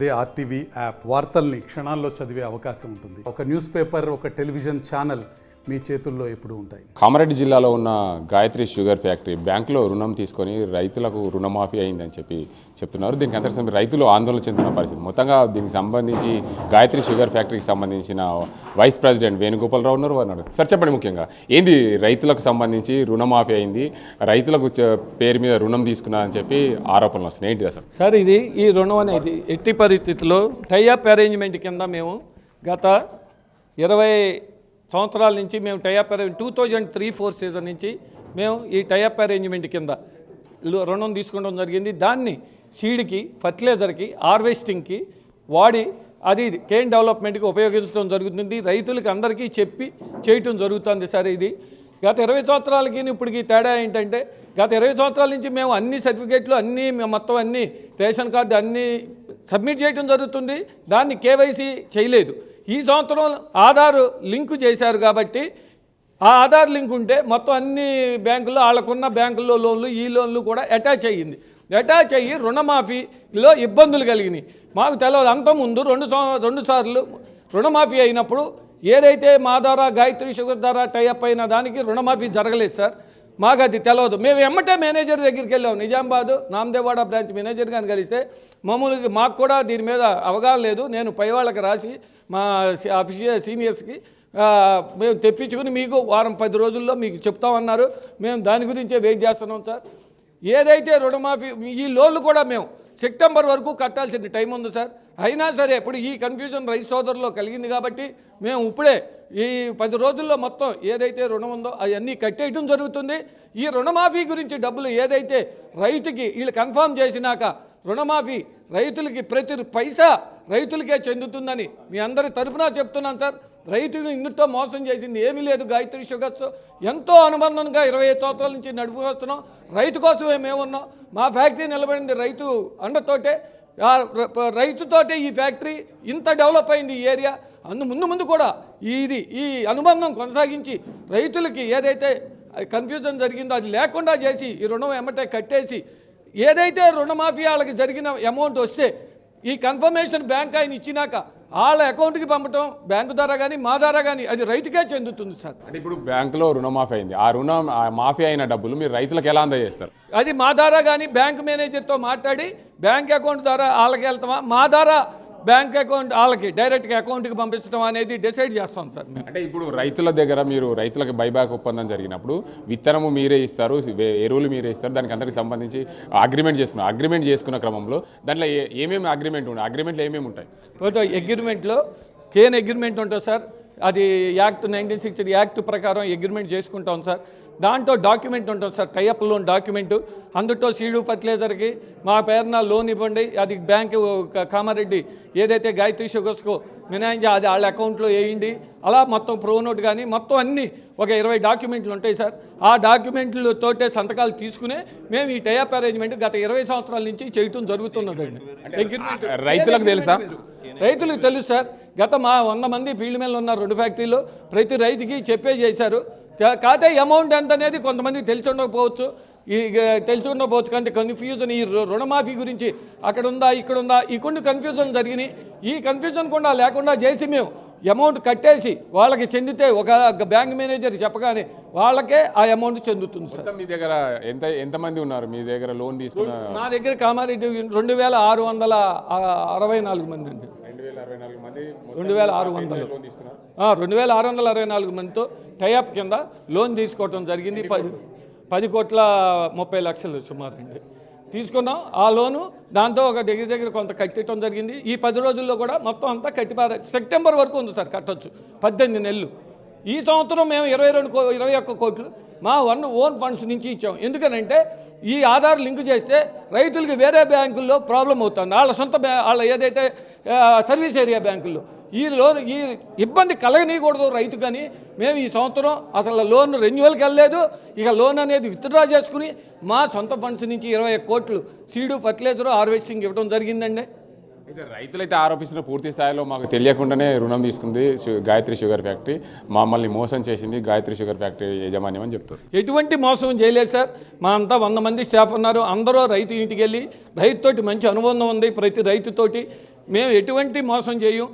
అదే RTV app వార్తల్ని క్షణాల్లో చదివే అవకాశం ఉంటుంది. ఒక న్యూస్ పేపర్, ఒక టెలివిజన్ ఛానల్ మీ చేతుల్లో ఎప్పుడూ ఉంటాయి. కామారెడ్డి జిల్లాలో ఉన్న గాయత్రి షుగర్ ఫ్యాక్టరీ బ్యాంకులో రుణం తీసుకొని రైతులకు రుణమాఫీ అయిందని చెప్తున్నారు. దీనికి అంతర్గత రైతులు ఆందోళన చెందిన పరిస్థితి. మొత్తంగా దీనికి సంబంధించి గాయత్రి షుగర్ ఫ్యాక్టరీకి సంబంధించిన వైస్ ప్రెసిడెంట్ వేణుగోపాలరావు ఉన్నారు. అన్నారు సార్, చెప్పండి, ముఖ్యంగా ఏంది రైతులకు సంబంధించి రుణమాఫీ అయింది, రైతులకు పేరు మీద రుణం తీసుకున్నారని చెప్పి ఆరోపణలు వస్తున్నాయి, ఏంటి అసలు? సార్, ఇది ఈ రుణం అనేది ఎట్టి పరిస్థితుల్లో టైఅప్ అరేంజ్మెంట్ కింద మేము గత 20 సంవత్సరాల నుంచి మేము టైఅప్ 2003-04 సీజన్ నుంచి మేము ఈ టైఅప్ అరేంజ్మెంట్ కింద రుణం తీసుకోవడం జరిగింది. దాన్ని సీడ్కి, ఫర్టిలైజర్కి, హార్వెస్టింగ్కి వాడి అది కేన్ డెవలప్మెంట్కి ఉపయోగించడం జరుగుతుంది. రైతులకి అందరికీ చెప్పి చేయటం జరుగుతుంది. సార్, ఇది గత 20 సంవత్సరాలకి ఇప్పటికి తేడా ఏంటంటే, గత 20 సంవత్సరాల నుంచి మేము అన్ని సర్టిఫికేట్లు మొత్తం అన్ని రేషన్ కార్డు అన్నీ సబ్మిట్ చేయడం జరుగుతుంది. దాన్ని కేవైసీ చేయలేదు. ఈ సంవత్సరం ఆధార్ లింకు చేశారు కాబట్టి ఆ ఆధార్ లింక్ ఉంటే మొత్తం అన్ని బ్యాంకుల్లో వాళ్ళకున్న బ్యాంకుల్లో లోన్లు, ఈ లోన్లు కూడా అటాచ్ అయ్యి రుణమాఫీలో ఇబ్బందులు కలిగినాయి. మాకు తెలియదు. అంతకుముందు రెండు సార్లు రుణమాఫీ అయినప్పుడు ఏదైతే మా ద్వారా గాయత్రి షుగర్ ద్వారా టైఅప్ అయిన దానికి రుణమాఫీ జరగలేదు సార్. మాకు అది తెలియదు. మేము ఎమ్మటే మేనేజర్ దగ్గరికి వెళ్ళాం. నిజామాబాద్ నామదేవాడ బ్రాంచ్ మేనేజర్ గారిని కలిస్తే మామూలుగా మాకు కూడా దీని మీద అవగాహన లేదు, నేను పై వాళ్ళకి రాసి మా సీనియర్స్కి మేము తెప్పించుకుని మీకు వారం 10 రోజుల్లో మీకు చెప్తామన్నారు. మేము దాని గురించే వెయిట్ చేస్తున్నాం సార్. ఏదైతే రుణమాఫీ ఈ లోన్లు కూడా మేము సెప్టెంబర్ వరకు కట్టాల్సిన టైం ఉంది సార్. అయినా సరే ఇప్పుడు ఈ కన్ఫ్యూజన్ రైతు సోదరులో కలిగింది కాబట్టి మేము ఇప్పుడే ఈ 10 రోజుల్లో మొత్తం ఏదైతే రుణం ఉందో అవన్నీ కట్టేయటం జరుగుతుంది. ఈ రుణమాఫీ గురించి డబ్బులు ఏదైతే రైతుకి వీళ్ళు కన్ఫర్మ్ చేసినాక రుణమాఫీ రైతులకి ప్రతి పైసా రైతులకే చెందుతుందని మీ అందరి తరఫున చెప్తున్నాను సార్. రైతులు ఇందుతో మోసం చేసింది ఏమీ లేదు. గాయత్రి షుగర్స్ ఎంతో అనుబంధంగా 25 సంవత్సరాల నుంచి నడుపుకొస్తున్నాం. రైతు కోసమే మేమున్నాం. మా ఫ్యాక్టరీ నిలబడింది రైతు అండతోటే, రైతుతోటే ఈ ఫ్యాక్టరీ ఇంత డెవలప్ అయింది ఈ ఏరియా. ముందు కూడా ఈ అనుబంధం కొనసాగించి రైతులకి ఏదైతే కన్ఫ్యూజన్ జరిగిందో అది లేకుండా చేసి ఈ రుణం ఎమ్మటే కట్టేసి ఏదైతే రుణమాఫీ వాళ్ళకి జరిగిన అమౌంట్ వస్తే ఈ కన్ఫర్మేషన్ బ్యాంక్ ఆయన ఇచ్చినాక వాళ్ళ అకౌంట్కి పంపటం బ్యాంకు ద్వారా కానీ మా ద్వారా కానీ అది రైతుకే చెందుతుంది సార్. అంటే ఇప్పుడు బ్యాంకులో రుణమాఫీ అయింది, ఆ రుణం మాఫీ అయిన డబ్బులు మీరు రైతులకు ఎలా అందజేస్తారు? అది మా ద్వారా కానీ బ్యాంక్ మేనేజర్తో మాట్లాడి బ్యాంక్ అకౌంట్ ద్వారా వాళ్ళకి వెళ్తామా, మా ద్వారా బ్యాంక్ అకౌంట్ వాళ్ళకి డైరెక్ట్గా అకౌంట్కి పంపించడం అనేది డిసైడ్ చేస్తాం సార్. అంటే ఇప్పుడు రైతుల దగ్గర మీరు రైతులకు బైబ్యాక్ ఒప్పందం జరిగినప్పుడు విత్తనము మీరే ఇస్తారు, ఎరువులు మీరే ఇస్తారు, దానికి అందరికి సంబంధించి అగ్రిమెంట్ చేసుకున్న క్రమంలో దాంట్లో ఏమేమి అగ్రిమెంట్లో ఏమేమి ఉంటాయి? అగ్రిమెంట్లో కేన్ అగ్రిమెంట్ ఉంటుంది సార్. అది యాక్ట్ 1960 యాక్ట్ ప్రకారం అగ్రిమెంట్ చేసుకుంటాం సార్. దాంట్లో డాక్యుమెంట్ ఉంటుంది సార్, టైఅప్ లోన్ డాక్యుమెంటు. అందులో సీడు ఫర్టిలైజర్కి మా పేరున లోన్ ఇవ్వండి, అది బ్యాంకు కామారెడ్డి ఏదైతే గాయత్రి షుగర్స్కు మినాయించి అది వాళ్ళ అకౌంట్లో వేయండి, అలా మొత్తం ప్రో నోట్ కానీ మొత్తం అన్నీ ఒక 20 డాక్యుమెంట్లు ఉంటాయి సార్. ఆ డాక్యుమెంట్లతోటే సంతకాలు తీసుకునే మేము ఈ టైఅప్ అరేంజ్మెంట్ గత 20 సంవత్సరాల నుంచి చేయటం జరుగుతున్నదండి. రైతులకు తెలుసా? రైతులకు తెలుసు సార్. గత మా 100 మంది ఫీల్డ్ మీద ఉన్న 2 ఫ్యాక్టరీలో ప్రతి రైతుకి చెప్పే చేశారు. కాకపోతే అమౌంట్ ఎంత అనేది కొంతమందికి తెలిసి ఉండకపోవచ్చు కానీ కన్ఫ్యూజన్ ఈ రుణమాఫీ గురించి అక్కడ ఉందా ఇక్కడ ఉందా ఈ కొన్ని కన్ఫ్యూజన్ జరిగినాయి. ఈ కన్ఫ్యూజన్ కూడా లేకుండా చేసి మేము అమౌంట్ కట్టేసి వాళ్ళకి చెందితే ఒక బ్యాంక్ మేనేజర్ చెప్పగానే వాళ్ళకే ఆ అమౌంట్ చెందుతుంది సార్. మీ దగ్గర ఎంతమంది ఉన్నారు మీ దగ్గర లోన్ తీసుకున్న? నా దగ్గర కామారెడ్డి 2664 మంది అండి. 2664 మందితో టైఅప్ కింద లోన్ తీసుకోవటం జరిగింది. 10,30,00,000 సుమారు అండి తీసుకున్నాం. ఆ లోను దాంతో ఒక దగ్గర కొంత కట్టడం జరిగింది. ఈ 10 రోజుల్లో కూడా మొత్తం అంతా సెప్టెంబర్ వరకు ఉంది సార్, కట్టొచ్చు 18 నెలలు. ఈ సంవత్సరం మేము 21 కోట్లు మా ఓన్ ఫండ్స్ నుంచి ఇచ్చాం. ఎందుకనంటే ఈ ఆధార్ లింక్ చేస్తే రైతులకి వేరే బ్యాంకుల్లో ప్రాబ్లం అవుతుంది. వాళ్ళ సొంత వాళ్ళ ఏదైతే సర్వీస్ ఏరియా బ్యాంకుల్లో ఈ ఇబ్బంది కలగనీయకూడదు రైతు. కానీ మేము ఈ సంవత్సరం అసలు లోన్ రెన్యువల్కి వెళ్ళలేదు. ఇక లోన్ అనేది విత్డ్రా చేసుకుని మా సొంత ఫండ్స్ నుంచి 21 కోట్లు సీడు ఫర్టిలైజర్ హార్వెస్టింగ్ ఇవ్వడం జరిగిందండి. అయితే రైతులైతే ఆరోపిస్తున్న పూర్తి స్థాయిలో మాకు తెలియకుండానే రుణం తీసుకుంది గాయత్రి షుగర్ ఫ్యాక్టరీ, మమ్మల్ని మోసం చేసింది గాయత్రి షుగర్ ఫ్యాక్టరీ యాజమాన్యం అని చెప్తారు. ఎటువంటి మోసం చేయలేదు సార్. మా అంతా 100 మంది స్టాఫ్ ఉన్నారు. అందరూ రైతు ఇంటికి వెళ్ళి రైతుతోటి మంచి అనుబంధం ఉంది. ప్రతి రైతుతోటి మేము ఎటువంటి మోసం చేయం,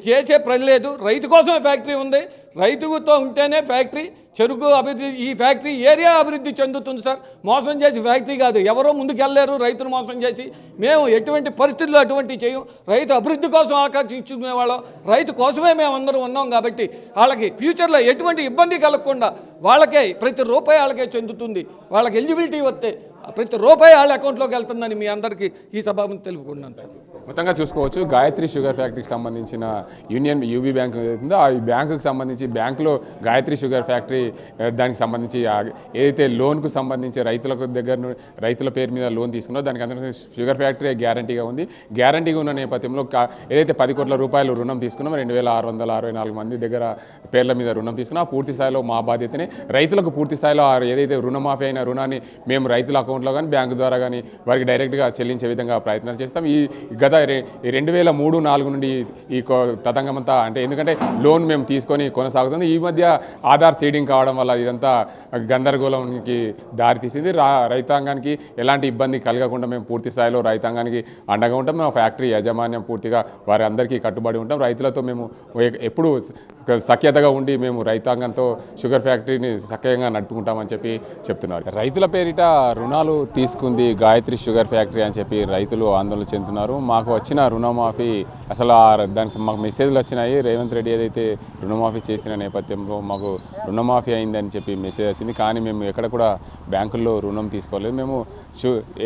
చేసే పని లేదు. రైతు కోసమే ఫ్యాక్టరీ ఉంది, రైతుతో ఉంటేనే ఫ్యాక్టరీ చెరుకు అభివృద్ధి, ఈ ఫ్యాక్టరీ ఏరియా అభివృద్ధి చెందుతుంది సార్. మోసం చేసి ఫ్యాక్టరీ కాదు, ఎవరో ముందుకెళ్ళలేరు రైతును మోసం చేసి. మేము ఎటువంటి పరిస్థితుల్లో అటువంటివి చేయం. రైతు అభివృద్ధి కోసం ఆకాంక్షించుకునే వాళ్ళం, రైతు కోసమే మేము అందరం ఉన్నాం. కాబట్టి వాళ్ళకి ఫ్యూచర్లో ఎటువంటి ఇబ్బంది కలగకుండా వాళ్ళకే ప్రతి రూపాయి వాళ్ళకే చెందుతుంది. వాళ్ళకి ఎలిజిబిలిటీ వస్తే ప్రతి రూపాయి వాళ్ళ అకౌంట్లోకి వెళ్తుందని మీ అందరికీ ఈ సభను తెలుపుకుంటున్నాను సార్. మొత్తంగా చూసుకోవచ్చు, గాయత్రి షుగర్ ఫ్యాక్టరీకి సంబంధించిన యూనియన్ యూబీ బ్యాంక్ ఏదైతుందో ఆ బ్యాంకుకి సంబంధించి బ్యాంకులో గాయత్రి షుగర్ ఫ్యాక్టరీ దానికి సంబంధించి ఏదైతే లోన్కు సంబంధించి రైతుల పేరు మీద లోన్ తీసుకున్నో దానికి అందరికీ షుగర్ ఫ్యాక్టరీ గ్యారంటీగా ఉంది. గ్యారంటీగా ఉన్న నేపథ్యంలో ఏదైతే 10 కోట్ల రూపాయలు రుణం తీసుకున్నాం, 2664 మంది దగ్గర పేర్ల మీద రుణం తీసుకున్నా, పూర్తి స్థాయిలో మా బాధ్యతనే. రైతులకు పూర్తి స్థాయిలో ఏదైతే రుణమాఫీ అయిన రుణాన్ని మేము రైతుల అకౌంట్లో కానీ బ్యాంకు ద్వారా కానీ వారికి డైరెక్ట్గా చెల్లించే విధంగా ప్రయత్నాలు చేస్తాం. ఈ గత 2003-04 నుండి ఈ తతంగమంతా, అంటే ఎందుకంటే లోన్ మేము తీసుకొని కొనసాగుతుంది. ఈ మధ్య ఆధార్ సీడింగ్ కావడం వల్ల ఇదంతా గందరగోళంకి దారితీసింది. రైతాంగానికి ఎలాంటి ఇబ్బంది కలగకుండా మేము పూర్తి స్థాయిలో రైతాంగానికి అండగా ఉంటాం. మా ఫ్యాక్టరీ యాజమాన్యం పూర్తిగా వారి అందరికీ కట్టుబడి ఉంటాం. రైతులతో మేము ఎప్పుడూ సఖ్యతగా ఉండి మేము రైతాంగంతో షుగర్ ఫ్యాక్టరీని సఖ్యంగా నడుపుకుంటామని చెప్పి చెప్తున్నారు. రైతుల పేరిట రుణాలు తీసుకుంది గాయత్రి షుగర్ ఫ్యాక్టరీ అని చెప్పి రైతులు ఆందోళన చెందుతున్నారు. మాకు వచ్చిన రుణమాఫీ అసలు దానికి మాకు మెసేజ్లు వచ్చినాయి. రేవంత్ రెడ్డి ఏదైతే రుణమాఫీ చేసిన నేపథ్యంలో మాకు రుణమాఫీ అయిందని చెప్పి మెసేజ్ వచ్చింది. కానీ మేము ఎక్కడ కూడా బ్యాంకుల్లో రుణం తీసుకోలేదు. మేము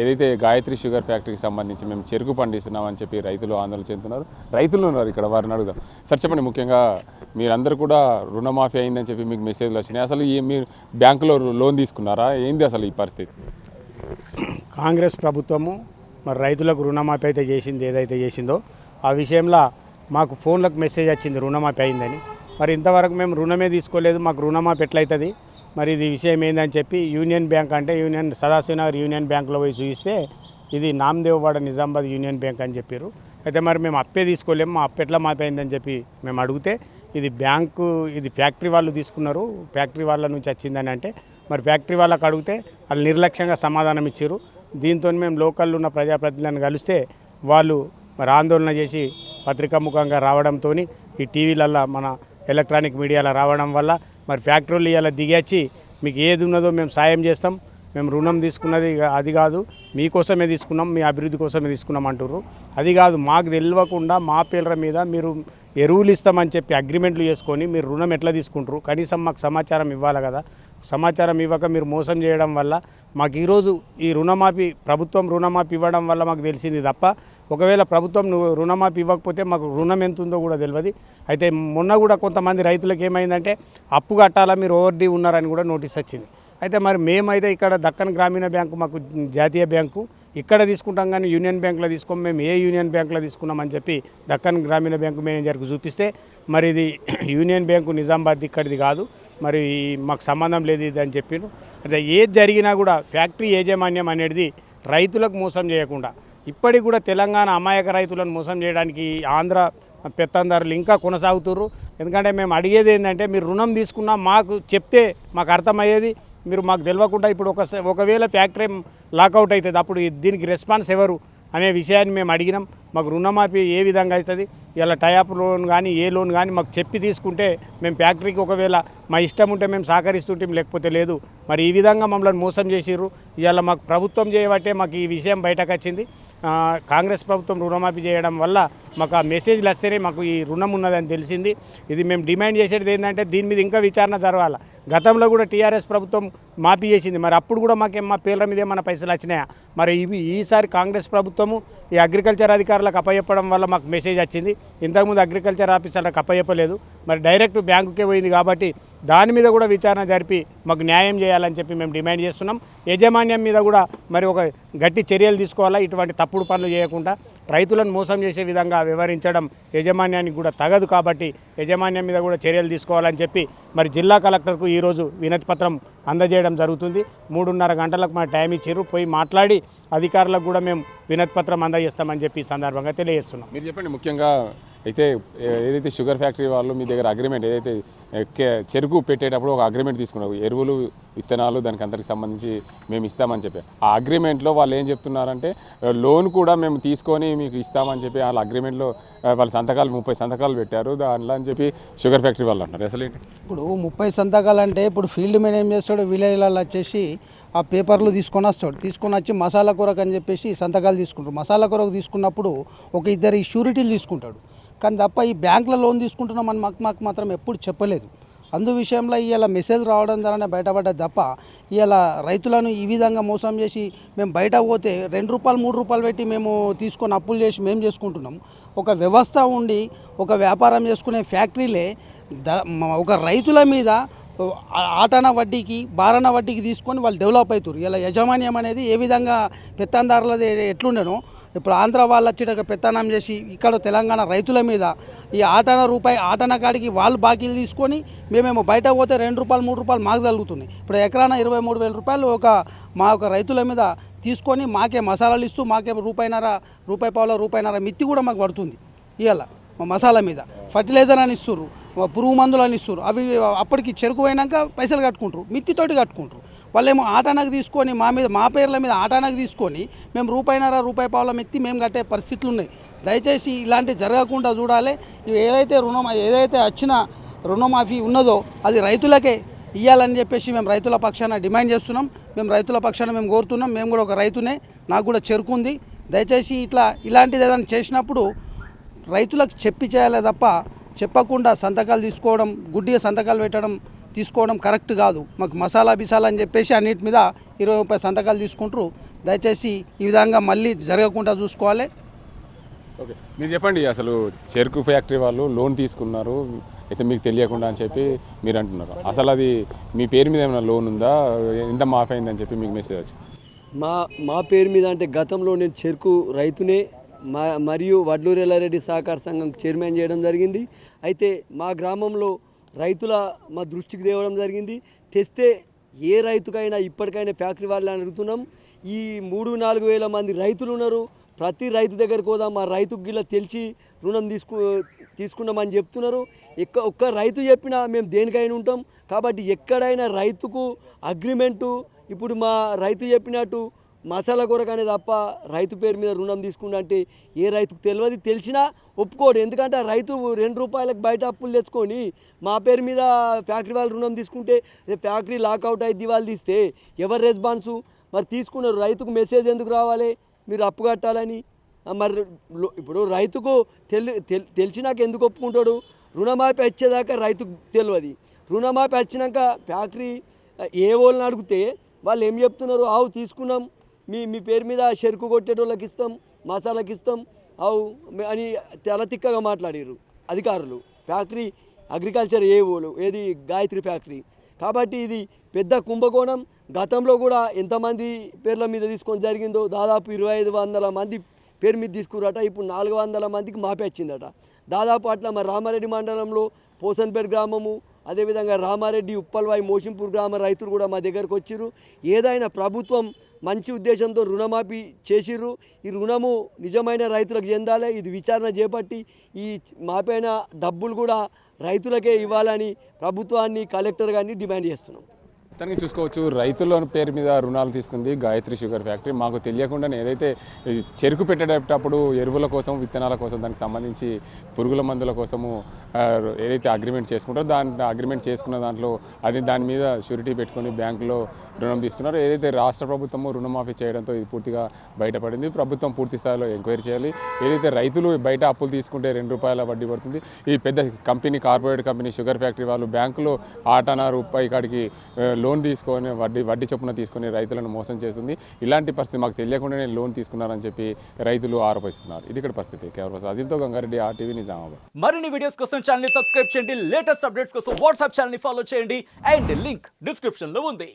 ఏదైతే గాయత్రి షుగర్ ఫ్యాక్టరీకి సంబంధించి మేము చెరుకు పండిస్తున్నామని చెప్పి రైతులు ఆందోళన చెందుతున్నారు. రైతులు ఉన్నారు ఇక్కడ, వారిని అడుగుదాం. సార్ చెప్పండి, ముఖ్యంగా మీరందరూ కూడా రుణమాఫీ అయిందని చెప్పి మీకు మెసేజ్లు వచ్చినాయి. అసలు మీరు బ్యాంకులో లోన్ తీసుకున్నారా? ఏంది అసలు ఈ పరిస్థితి? కాంగ్రెస్ ప్రభుత్వము మరి రైతులకు రుణమాఫీ అయితే చేసింది, ఏదైతే చేసిందో ఆ విషయంలో మాకు ఫోన్లకు మెసేజ్ వచ్చింది రుణమాఫీ అయిందని. మరి ఇంతవరకు మేము రుణమే తీసుకోలేదు, మాకు రుణమాఫీ ఎట్లయితుంది, మరి ఇది విషయం ఏందని చెప్పి యూనియన్ బ్యాంక్ అంటే సదాశివనగర్ యూనియన్ బ్యాంకులో పోయి చూపిస్తే ఇది నామదేవ్వాడ నిజామాబాద్ యూనియన్ బ్యాంక్ అని చెప్పారు. అయితే మరి మేము అప్పే తీసుకోలేము, మా అప్పెట్లా మాఫీ అయిందని చెప్పి మేము అడిగితే ఇది బ్యాంకు, ఇది ఫ్యాక్టరీ వాళ్ళు తీసుకున్నారు, ఫ్యాక్టరీ వాళ్ళ నుంచి వచ్చిందని అంటే మరి ఫ్యాక్టరీ వాళ్ళకి అడిగితే వాళ్ళు నిర్లక్ష్యంగా సమాధానం ఇచ్చారు. దీంతో మేము లోకల్లో ఉన్న ప్రజాప్రతినిధులను కలిస్తే వాళ్ళు మరి ఆందోళన చేసి పత్రికాముఖంగా రావడంతో ఈ టీవీలల్లో మన ఎలక్ట్రానిక్ మీడియాలో రావడం వల్ల మరి ఫ్యాక్టరీలు ఇలా దిగొచ్చి మీకు ఏది ఉన్నదో మేము సాయం చేస్తాం, మేము రుణం తీసుకున్నది అది కాదు, మీకోసమే తీసుకున్నాం, మీ అభివృద్ధి కోసమే తీసుకున్నాం అంటుర్రు. అది కాదు, మాకు తెలియకుండా మా పేర్ల మీద మీరు ఎరువులు ఇస్తామని చెప్పి అగ్రిమెంట్లు చేసుకొని మీరు రుణం ఎట్లా తీసుకుంటారు? కనీసం మాకు సమాచారం ఇవ్వాలి కదా. సమాచారం ఇవ్వక మీరు మోసం చేయడం వల్ల మాకు ఈరోజు ఈ రుణమాఫీ, ప్రభుత్వం రుణమాఫీ ఇవ్వడం వల్ల మాకు తెలిసింది తప్ప, ఒకవేళ ప్రభుత్వం రుణమాఫీ ఇవ్వకపోతే మాకు రుణం ఎంత ఉందో కూడా తెలియదు. అయితే మొన్న కూడా కొంతమంది రైతులకు ఏమైందంటే అప్పు కట్టాలా, మీరు ఓవర్డ్యూ ఉన్నారని కూడా నోటీస్ వచ్చింది. అయితే మరి మేమైతే ఇక్కడ దక్కన్ గ్రామీణ బ్యాంకు మాకు జాతీయ బ్యాంకు, ఇక్కడ తీసుకుంటాం కానీ యూనియన్ బ్యాంకులో తీసుకోం, మేము ఏ యూనియన్ బ్యాంకులో తీసుకున్నామని చెప్పి దక్కన్ గ్రామీణ బ్యాంకు మేనేజర్కు చూపిస్తే మరి ఇది యూనియన్ బ్యాంకు నిజామాబాద్ ఇక్కడిది కాదు, మరి మాకు సంబంధం లేదు ఇది అని చెప్పిండు. అయితే ఏది జరిగినా కూడా ఫ్యాక్టరీ యాజమాన్యం అనేది రైతులకు మోసం చేయకుండా, ఇప్పటికి కూడా తెలంగాణ అమాయక రైతులను మోసం చేయడానికి ఆంధ్ర పెత్తందారులు ఇంకా కొనసాగుతుర్రు. ఎందుకంటే మేము అడిగేది ఏంటంటే మీరు రుణం తీసుకున్నా మాకు చెప్తే మాకు అర్థమయ్యేది, మీరు మాకు తెలియకుండా ఇప్పుడు ఒకవేళ ఫ్యాక్టరీ లాకౌట్ అవుతుంది, అప్పుడు దీనికి రెస్పాన్స్ ఎవరు అనే విషయాన్ని మేము అడిగినాం. మాకు రుణమాఫీ ఏ విధంగా అవుతుంది, ఇలా టైఅప్ లోన్ కానీ ఏ లోన్ కానీ మాకు చెప్పి తీసుకుంటే మేము ఫ్యాక్టరీకి ఒకవేళ మా ఇష్టం ఉంటే మేము సహకరిస్తుంటాం, లేకపోతే లేదు. మరి ఈ విధంగా మమ్మల్ని మోసం చేసిర్రు. ఇవాళ మాకు ప్రభుత్వం చేయబట్టే మాకు ఈ విషయం బయటకు వచ్చింది. కాంగ్రెస్ ప్రభుత్వం రుణమాఫీ చేయడం వల్ల మాకు ఆ మెసేజ్లు వస్తేనే మాకు ఈ రుణం ఉన్నదని తెలిసింది. ఇది మేము డిమాండ్ చేసేది ఏంటంటే దీని మీద ఇంకా విచారణ జరగాలి. గతంలో కూడా టీఆర్ఎస్ ప్రభుత్వం మాఫీ చేసింది, మరి అప్పుడు కూడా మా పేర్ల మీద ఏమన్నా పైసలు వచ్చినాయా? మరి ఈసారి కాంగ్రెస్ ప్రభుత్వము ఈ అగ్రికల్చర్ అధికారులకు అప్పచెప్పడం వల్ల మాకు మెసేజ్ వచ్చింది. ఇంతకుముందు అగ్రికల్చర్ ఆఫీసర్లకు అప్పచెప్పలేదు, మరి డైరెక్ట్ బ్యాంకుకే పోయింది. కాబట్టి దాని మీద కూడా విచారణ జరిపి మాకు న్యాయం చేయాలని చెప్పి మేము డిమాండ్ చేస్తున్నాం. యాజమాన్యం మీద కూడా మరి ఒక గట్టి చర్యలు తీసుకోవాలా, ఇటువంటి తప్పుడు పనులు చేయకుండా రైతులను మోసం చేసే విధంగా వ్యవహరించడం యాజమాన్యానికి కూడా తగదు. కాబట్టి యాజమాన్యం మీద కూడా చర్యలు తీసుకోవాలని చెప్పి మరి జిల్లా కలెక్టర్కు ఈరోజు వినతి పత్రం అందజేయడం జరుగుతుంది. 3:30 గంటలకు మా టైం ఇచ్చారు, పోయి మాట్లాడి అధికారులకు కూడా మేము వినతి పత్రం అందజేస్తామని చెప్పి ఈ సందర్భంగా తెలియజేస్తున్నాం. మీరు చెప్పండి, ముఖ్యంగా అయితే ఏదైతే షుగర్ ఫ్యాక్టరీ వాళ్ళు మీ దగ్గర అగ్రిమెంట్ ఏదైతే చెరుకు పెట్టేటప్పుడు ఒక అగ్రిమెంట్ తీసుకున్నారు, ఎరువులు విత్తనాలు దానికి అందరికి సంబంధించి మేము ఇస్తామని చెప్పి ఆ అగ్రిమెంట్లో వాళ్ళు ఏం చెప్తున్నారంటే లోన్ కూడా మేము తీసుకొని మీకు ఇస్తామని చెప్పి వాళ్ళ అగ్రిమెంట్లో వాళ్ళ సంతకాలు 30 సంతకాలు పెట్టారు దానిలో అని చెప్పి షుగర్ ఫ్యాక్టరీ వాళ్ళు అంటున్నారు. అసలు ఏంటి ఇప్పుడు 30 సంతకాలు అంటే ఇప్పుడు ఫీల్డ్ మ్యాన్ ఏం చేస్తాడు, విలేజ్లలో వచ్చేసి ఆ పేపర్లు తీసుకొని వస్తాడు, తీసుకొని వచ్చి మసాలా కూరకు అని చెప్పేసి సంతకాలు తీసుకుంటారు. మసాలా కూరకు తీసుకున్నప్పుడు ఒక 2 షూరిటీలు తీసుకుంటాడు, కానీ తప్ప ఈ బ్యాంకులో లోన్ తీసుకుంటున్నామని మాకు మాత్రం ఎప్పుడు చెప్పలేదు. అందు విషయంలో ఇవాళ మెసేజ్ రావడం ద్వారానే బయటపడ్డది తప్ప ఇవాళ రైతులను ఈ విధంగా మోసం చేసి మేము బయట పోతే 2 రూపాయలు 3 రూపాయలు పెట్టి మేము తీసుకొని అప్పులు చేసి మేము చేసుకుంటున్నాం. ఒక వ్యవస్థ ఉండి ఒక వ్యాపారం చేసుకునే ఫ్యాక్టరీలే ఒక రైతుల మీద ఆటన వడ్డీకి బారన వడ్డీకి తీసుకొని వాళ్ళు డెవలప్ అవుతారు. ఇలా యజమాన్యం అనేది ఏ విధంగా పెత్తందారులది ఎట్లుండేనో ఇప్పుడు ఆంధ్ర వాళ్ళు వచ్చేట పెత్తనం చేసి ఇక్కడ తెలంగాణ రైతుల మీద ఈ ఆటన కాడికి వాళ్ళు బాకీలు తీసుకొని మేమేమో బయట పోతే 2 రూపాయలు 3 రూపాయలు మాకు తగ్గుతున్నాయి. ఇప్పుడు ఎకరాన 23,000 రూపాయలు మా రైతుల మీద తీసుకొని మాకే మసాలాలు ఇస్తూ మాకే రూపాయిన్నర మిత్తి కూడా మాకు పడుతుంది. ఇవాళ మసాలా మీద ఫర్టిలైజర్ అని ఇస్తారు, పురుగు మందులు అని ఇస్తారు. అవి అప్పటికి చెరుకు అయినాక పైసలు కట్టుకుంటారు, మిత్తితోటి కట్టుకుంటారు. వాళ్ళేమో ఆటానకు తీసుకొని మా పేర్ల మీద ఆటానకు తీసుకొని మేము రూపాయిన్నర మిత్తి మేము కట్టే పరిస్థితులు ఉన్నాయి. దయచేసి ఇలాంటి జరగకుండా చూడాలి. ఏదైతే వచ్చిన రుణమాఫీ ఉన్నదో అది రైతులకే ఇవ్వాలని చెప్పేసి మేము రైతుల పక్షాన డిమాండ్ చేస్తున్నాం. మేము రైతుల పక్షాన మేము కోరుతున్నాం. మేము కూడా ఒక రైతునే, నాకు కూడా చెరుకు ఉంది. దయచేసి ఇలాంటిది ఏదైనా చేసినప్పుడు రైతులకు చెప్పి చేయాలి తప్ప చెప్పకుండా సంతకాలు తీసుకోవడం, గుడ్డిగా సంతకాలు పెట్టడం తీసుకోవడం కరెక్ట్ కాదు. మాకు మసాలా బిసాలా అని చెప్పేసి అన్నిటి మీద 20-30 సంతకాలు తీసుకుంటారు. దయచేసి ఈ విధంగా మళ్ళీ జరగకుండా చూసుకోవాలి. ఓకే, మీరు చెప్పండి, అసలు చెరుకు ఫ్యాక్టరీ వాళ్ళు లోన్ తీసుకున్నారు అయితే మీకు తెలియకుండా అని చెప్పి మీరు అంటున్నారు. అసలు అది మీ పేరు మీద ఏమైనా లోన్ ఉందా, ఎంత మాఫీ అయిందని చెప్పి మీకు మెసేజ్ వచ్చింది? మా పేరు మీద అంటే గతంలో నేను చెరుకు రైతునే మరియు వడ్లూరు ఎల్లారెడ్డి సహకార సంఘం చైర్మన్ చేయడం జరిగింది. అయితే మా గ్రామంలో రైతుల మా దృష్టికి తేవడం జరిగింది. తెస్తే ఏ రైతుకైనా ఇప్పటికైనా ఫ్యాక్టరీ వాళ్ళని అడుగుతున్నాం. ఈ 3-4 వేల మంది రైతులు ఉన్నారు. ప్రతి రైతు దగ్గరికి పోదాం, ఆ రైతుకు గిల్ల తెలిసి రుణం తీసుకున్నామని చెప్తున్నారు. ఒక్క రైతు చెప్పినా మేము దేనికైనా ఉంటాం. కాబట్టి ఎక్కడైనా రైతుకు అగ్రిమెంటు ఇప్పుడు మా రైతు చెప్పినట్టు మసాలా కొరకనే తప్ప రైతు పేరు మీద రుణం తీసుకుంటే ఏ రైతుకు తెలియదు, తెలిసినా ఒప్పుకోడు. ఎందుకంటే ఆ రైతు 2 రూపాయలకు బయట అప్పులు తెచ్చుకొని మా పేరు మీద ఫ్యాక్టరీ వాళ్ళు రుణం తీసుకుంటే రేపు ఫ్యాక్టరీ లాకౌట్ అయ్యి దివాళీ తీస్తే ఎవరు రెస్పాన్సు? మరి తీసుకున్నారు రైతుకు మెసేజ్ ఎందుకు రావాలి మీరు అప్పు కట్టాలని? మరి ఇప్పుడు రైతుకు తెలిసినాక ఎందుకు ఒప్పుకుంటాడు? రుణమాఫీ వచ్చేదాకా రైతుకు తెలియదు. రుణమాఫీ వచ్చినాక ఫ్యాక్టరీ ఏ వాళ్ళని అడిగితే వాళ్ళు ఏం చెప్తున్నారు, ఆవు తీసుకున్నాం, మీ పేరు మీద చెరుకు కొట్టేటోళ్ళకి ఇస్తాం, మసాలాకి ఇస్తాం అవు అని తెలతిక్కగా మాట్లాడారు అధికారులు. ఫ్యాక్టరీ అగ్రికల్చర్ ఏది గాయత్రి ఫ్యాక్టరీ. కాబట్టి ఇది పెద్ద కుంభకోణం. గతంలో కూడా ఎంతమంది పేర్ల మీద తీసుకొని జరిగిందో దాదాపు 2,500 మంది పేరు మీద తీసుకురట. ఇప్పుడు 400 మందికి మాపే వచ్చిందట దాదాపు. అట్లా మరి రామారెడ్డి మండలంలో పోసన్పేట గ్రామము, అదేవిధంగా రామారెడ్డి, ఉప్పల్వాయి, మోషంపూర్ గ్రామ రైతులు కూడా మా దగ్గరకు వచ్చిర్రు. ఏదైనా ప్రభుత్వం మంచి ఉద్దేశంతో రుణమాఫీ చేసిర్రు. ఈ రుణము నిజమైన రైతులకు చెందాలి. ఇది విచారణ చేపట్టి ఈ మాపైన డబ్బులు కూడా రైతులకే ఇవ్వాలని ప్రభుత్వాన్ని, కలెక్టర్ గారిని డిమాండ్ చేస్తున్నాం. మొత్తానికి చూసుకోవచ్చు, రైతుల పేరు మీద రుణాలు తీసుకుంది గాయత్రి షుగర్ ఫ్యాక్టరీ. మాకు తెలియకుండానే ఏదైతే చెరుకు పెట్టేటప్పుడు ఎరువుల కోసం, విత్తనాల కోసం, దానికి సంబంధించి పురుగుల మందుల కోసము ఏదైతే అగ్రిమెంట్ చేసుకుంటారో అగ్రిమెంట్ చేసుకున్న దాంట్లో దాని మీద షూరిటీ పెట్టుకొని బ్యాంకులో రుణం తీసుకున్నారు. ఏదైతే రాష్ట్ర ప్రభుత్వము రుణమాఫీ చేయడంతో ఇది పూర్తిగా బయటపడింది. ప్రభుత్వం పూర్తి స్థాయిలో ఎంక్వైరీ చేయాలి. ఏదైతే రైతులు బయట అప్పులు తీసుకుంటే 2 రూపాయల వడ్డీ పడుతుంది, ఈ పెద్ద company, corporate company sugar factory వాళ్ళు బ్యాంకులో ఆటన రూపాయి కాడికి లోన్ తీసుకొని వడ్డీ చొప్పున తీసుకొని రైతులను మోసం చేస్తుంది. ఇలాంటి పరిస్థితి మాకు తెలియకుండానే లోన్ తీసుకున్నారని చెప్పి రైతులు ఆరోపిస్తున్నారు. ఇది ఇక్కడ పరిస్థితి. కేవలం అజింతో గంగారెడ్డి, RTV, నిజామాబాద్. మరిన్ని వీడియోస్ కోసం ఛానల్ ని సబ్స్క్రైబ్ చేయండి. లేటెస్ట్ అప్డేట్స్ కోసం వాట్సాప్ ఛానల్ ని ఫాలో చేయండి. అండ్ లింక్ డిస్క్రిప్షన్ లో ఉంది.